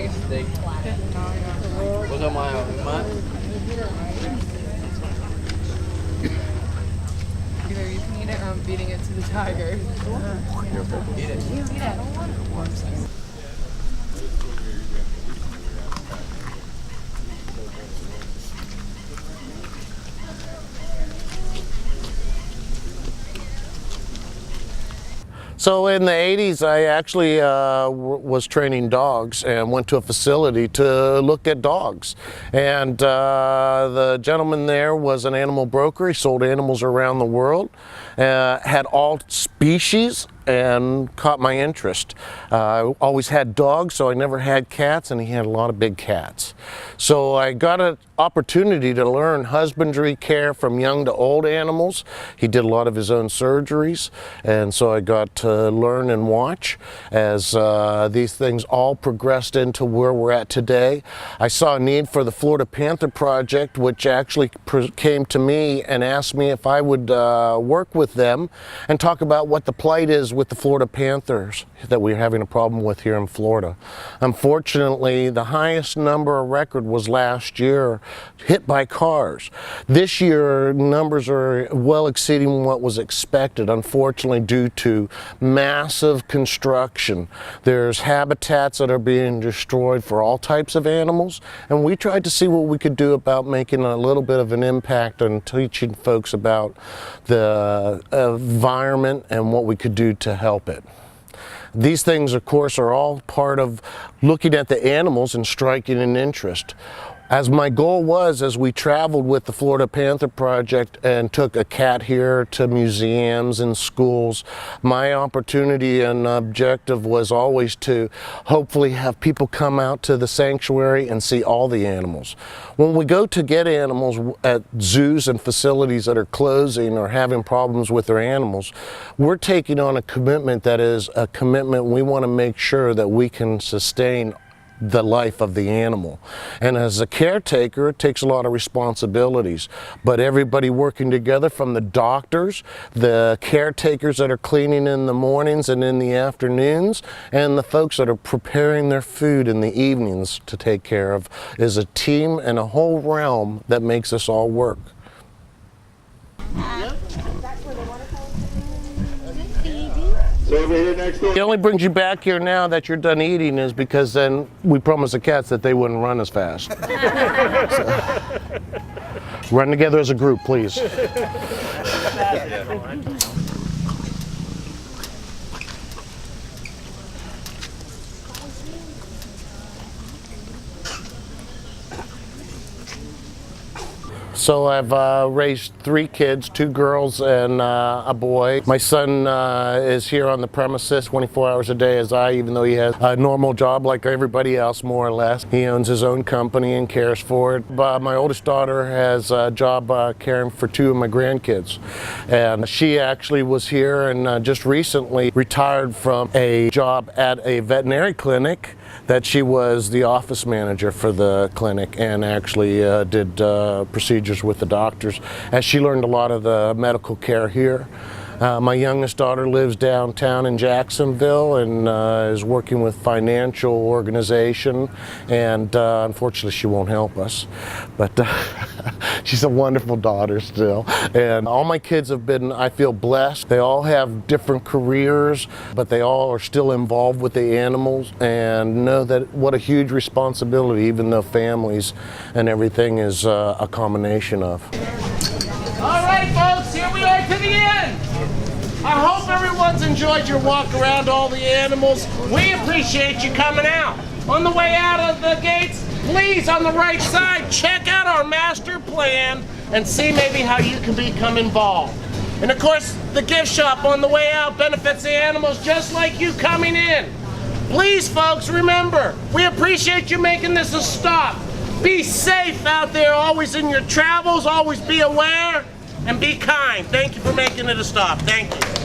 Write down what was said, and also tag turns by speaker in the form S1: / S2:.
S1: like a steak. What's up, my
S2: Either you can eat it or I'm feeding it to the tigers.
S1: Eat it.
S2: You eat it.
S3: So in the 80s, I actually was training dogs and went to a facility to look at dogs. And the gentleman there was an animal broker. He sold animals around the world, had all species, and caught my interest. I always had dogs, so I never had cats, and he had a lot of big cats. So I got an opportunity to learn husbandry care from young to old animals. He did a lot of his own surgeries, and so I got to learn and watch as these things all progressed into where we're at today. I saw a need for the Florida Panther Project, which actually came to me and asked me if I would work with them and talk about what the plight is with the Florida Panthers that we're having a problem with here in Florida. Unfortunately, the highest number of record was last year, hit by cars. This year, numbers are well exceeding what was expected, unfortunately, due to massive construction. There's habitats that are being destroyed for all types of animals, and we tried to see what we could do about making a little bit of an impact on teaching folks about the environment and what we could do to help it. These things, of course, are all part of looking at the animals and striking an interest. As my goal was, as we traveled with the Florida Panther Project and took a cat here to museums and schools, my opportunity and objective was always to hopefully have people come out to the sanctuary and see all the animals. When we go to get animals at zoos and facilities that are closing or having problems with their animals, we're taking on a commitment that is a commitment we want to make sure that we can sustain the life of the animal. And as a caretaker, it takes a lot of responsibilities, but everybody working together, from the doctors, the caretakers that are cleaning in the mornings and in the afternoons, and the folks that are preparing their food in the evenings to take care of, is a team and a whole realm that makes us all work. It only brings you back here now that you're done eating is because then we promised the cats that they wouldn't run as fast. So, run together as a group, please. So I've raised 3 kids, 2 girls and a boy. My son is here on the premises 24 hours a day even though he has a normal job like everybody else, more or less. He owns his own company and cares for it. But my oldest daughter has a job caring for 2 of my grandkids. And she actually was here and just recently retired from a job at a veterinary clinic that she was the office manager for the clinic and actually did procedures with the doctors as she learned a lot of the medical care here. My youngest daughter lives downtown in Jacksonville and is working with financial organization, and unfortunately she won't help us, but she's a wonderful daughter still. And all my kids have been, I feel, blessed. They all have different careers, but they all are still involved with the animals and know that what a huge responsibility, even though families and everything is a combination of.
S4: All right, folks, here we are to the end. I hope everyone's enjoyed your walk around all the animals. We appreciate you coming out. On the way out of the gates, please, on the right side, check out our master plan and see maybe how you can become involved. And of course, the gift shop on the way out benefits the animals just like you coming in. Please, folks, remember, we appreciate you making this a stop. Be safe out there, always in your travels, always be aware, and be kind. Thank you for making it a stop. Thank you.